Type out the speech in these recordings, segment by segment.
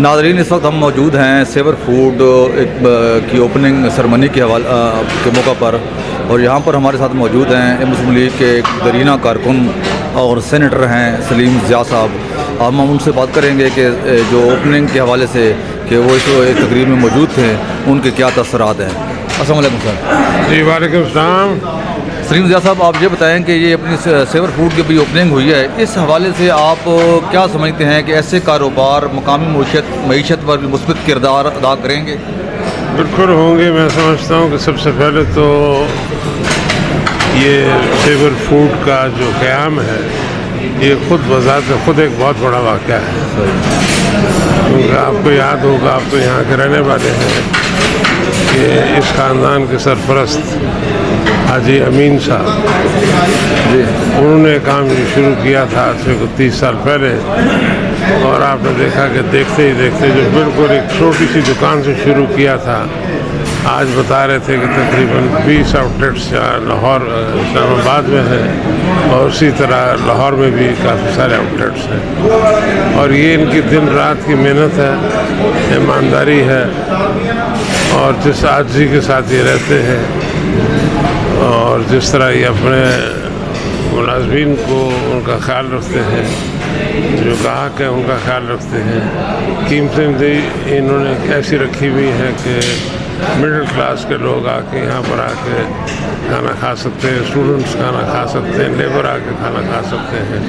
ناظرین، اس وقت ہم موجود ہیں سیور فوڈ کی اوپننگ سرمنی کے موقع پر، اور یہاں پر ہمارے ساتھ موجود ہیں مسلم لیگ کے ایک درینہ کارکن اور سینیٹر ہیں سلیم ضیاء صاحب۔ ہم ان سے بات کریں گے کہ جو اوپننگ کے حوالے سے کہ وہ اس تقریب میں موجود تھے، ان کے کیا تاثرات ہیں۔ السلام علیکم سر۔ جی وعلیکم السلام۔ سلیم ضیاء صاحب، آپ یہ بتائیں کہ یہ اپنی سیور فوڈ کی بھی اوپننگ ہوئی ہے، اس حوالے سے آپ کیا سمجھتے ہیں کہ ایسے کاروبار مقامی معیشت پر بھی مثبت کردار ادا کریں گے؟ بالکل ہوں گے۔ میں سمجھتا ہوں کہ سب سے پہلے تو یہ سیور فوڈ کا جو قیام ہے یہ خود بذات خود ایک بہت بڑا واقعہ ہے، کیونکہ آپ کو یاد ہوگا، آپ تو یہاں کے رہنے والے ہیں، کہ اس خاندان کے سرپرست حاجی امین صاحب انہوں نے کام شروع کیا تھا آج سے 30 سال پہلے، اور آپ نے دیکھا کہ دیکھتے ہی دیکھتے جو بالکل ایک چھوٹی سی دکان سے شروع کیا تھا، آج بتا رہے تھے کہ تقریباً 20 آؤٹ لیٹس لاہور اسلام آباد میں ہیں، اور اسی طرح لاہور میں بھی کافی سارے آؤٹ لیٹس ہیں، اور یہ ان کی دن رات کی محنت ہے، ایمانداری ہے، اور جس عاجزی کے ساتھ یہ رہتے ہیں، اور جس طرح یہ اپنے ملازمین کو ان کا خیال رکھتے ہیں، جو گاہک ہیں ان کا خیال رکھتے ہیں۔ قیمتیں انہوں نے ایسی رکھی ہوئی ہیں کہ مڈل کلاس کے لوگ آ کے یہاں پر آ کے کھانا کھا سکتے ہیں، اسٹوڈنٹس کھانا کھا سکتے ہیں، لیبر آ کے کھانا کھا سکتے ہیں،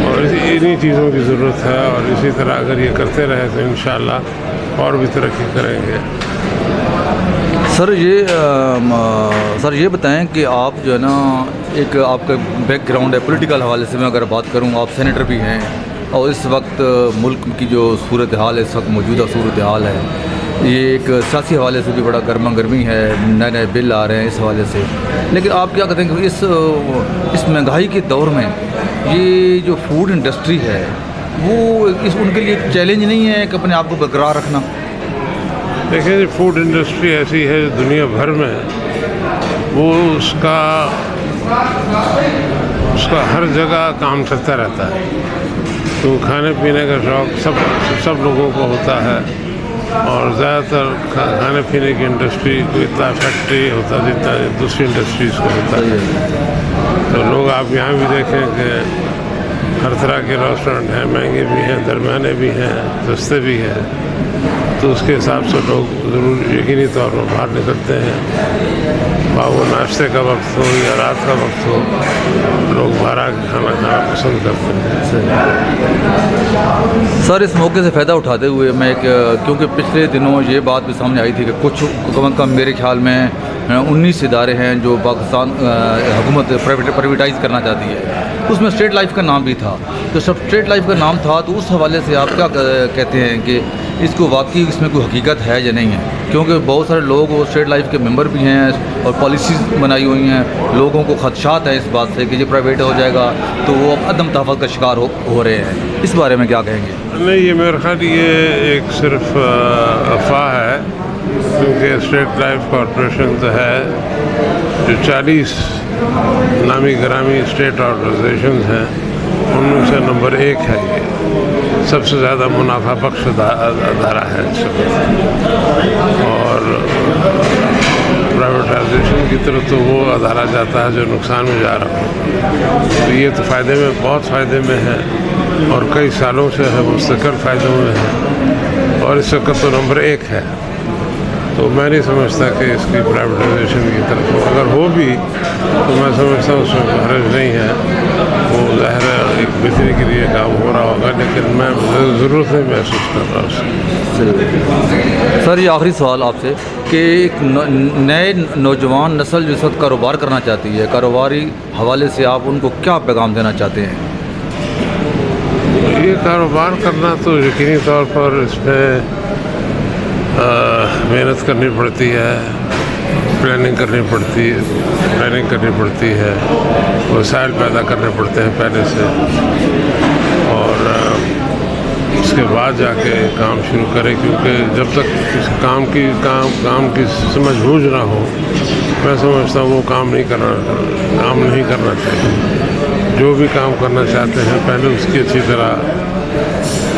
اور انہی چیزوں کی ضرورت ہے، اور اسی طرح اگر یہ کرتے رہے تو انشاءاللہ اور بھی ترقی کریں گے۔ سر یہ بتائیں کہ آپ جو ہے نا، ایک آپ کا بیک گراؤنڈ ہے پولیٹیکل حوالے سے، میں اگر بات کروں، آپ سینیٹر بھی ہیں، اور اس وقت ملک کی جو صورتحال ہے، اس وقت موجودہ صورتحال ہے، یہ ایک سیاسی حوالے سے بھی بڑا گرما گرمی ہے، نئے نئے بل آ رہے ہیں اس حوالے سے، لیکن آپ کیا کہتے ہیں کہ اس مہنگائی کے دور میں یہ جو فوڈ انڈسٹری ہے وہ ان کے لیے ایک چیلنج نہیں ہے کہ اپنے آپ کو برقرار رکھنا؟ دیکھیں جی، فوڈ انڈسٹری ایسی ہے دنیا بھر میں، وہ اس کا ہر جگہ کام چلتا رہتا ہے، تو کھانے پینے کا شوق سب لوگوں کو ہوتا ہے، اور زیادہ تر کھانے پینے کی انڈسٹری کو اتنا فیکٹری ہوتا جتنا دوسری انڈسٹریز کو ہوتا ہے۔ تو لوگ آپ یہاں بھی دیکھیں کہ ہر طرح کے ریسٹورنٹ ہیں، مہنگے بھی ہیں، درمیانے بھی ہیں، سستے بھی ہیں، تو اس کے حساب سے لوگ ضرور یقینی طور پر باہر نکلتے ہیں، وہ ناشتے کا وقت ہو یا رات کا وقت ہو، لوگ باہر آ کے کھانا کھانا پسند کرتے ہیں۔ سر، اس موقع سے فائدہ اٹھاتے ہوئے میں کیونکہ پچھلے دنوں یہ بات بھی سامنے آئی تھی کہ کچھ کم از کم میرے خیال میں 19 ادارے ہیں جو پاکستان حکومت پرائیویٹائز کرنا چاہتی ہے، اس میں اسٹریٹ لائف کا نام بھی تھا، تو سب اسٹریٹ لائف کا نام تھا، تو اس حوالے سے آپ کیا کہتے ہیں کہ اس کو واقعی اس میں کوئی حقیقت ہے یا نہیں ہے؟ کیونکہ بہت سارے لوگ وہ اسٹریٹ لائف کے ممبر بھی ہیں، اور پالیسیز بنائی ہوئی ہیں، لوگوں کو خدشات ہیں اس بات سے کہ یہ پرائیویٹ ہو جائے گا تو وہ عدم تحفظ کا شکار ہو رہے ہیں، اس بارے میں کیا کہیں گے؟ نہیں، یہ میرے خیال یہ ایک صرف افواہ ہے، کیونکہ اسٹریٹ لائف کارپوریشن تو ہے جو 40 نامی گرامی اسٹیٹ آرگنائزیشنز ہیں، ان میں سے نمبر 1 ہے، یہ سب سے زیادہ منافع بخش ادارہ ہے، اور پرائیویٹائزیشن کی طرف تو وہ ادارہ جاتا ہے جو نقصان میں جا رہا ہو، تو یہ تو فائدے میں بہت فائدے میں ہے، اور کئی سالوں سے ہے، مستقل فائدوں میں ہے، اور اس وقت تو نمبر 1 ہے، تو میں نہیں سمجھتا کہ اس کی پرائیویٹائزیشن کی طرف ہو، اگر ہو بھی تو میں سمجھتا ہوں اس میں حرج نہیں ہے، وہ ظاہر ہے ایک بہتری کے لیے کام ہو رہا ہوگا، لیکن میں ضرورت نہیں محسوس کر رہا اس سے۔ سر، یہ آخری سوال آپ سے کہ ایک نئے نوجوان نسل جو اس وقت کاروبار کرنا چاہتی ہے، کاروباری حوالے سے آپ ان کو کیا پیغام دینا چاہتے ہیں؟ یہ کاروبار کرنا تو یقینی طور پر اس میں محنت کرنی پڑتی ہے، پلاننگ کرنی پڑتی ہے، وسائل پیدا کرنے پڑتے ہیں پہلے سے، اور اس کے بعد جا کے کام شروع کرے، کیونکہ جب تک اس کام کی سمجھ بوجھ نہ ہو، میں سمجھتا ہوں وہ کام نہیں کرنا چاہیے۔ جو بھی کام کرنا چاہتے ہیں پہلے اس کی اچھی طرح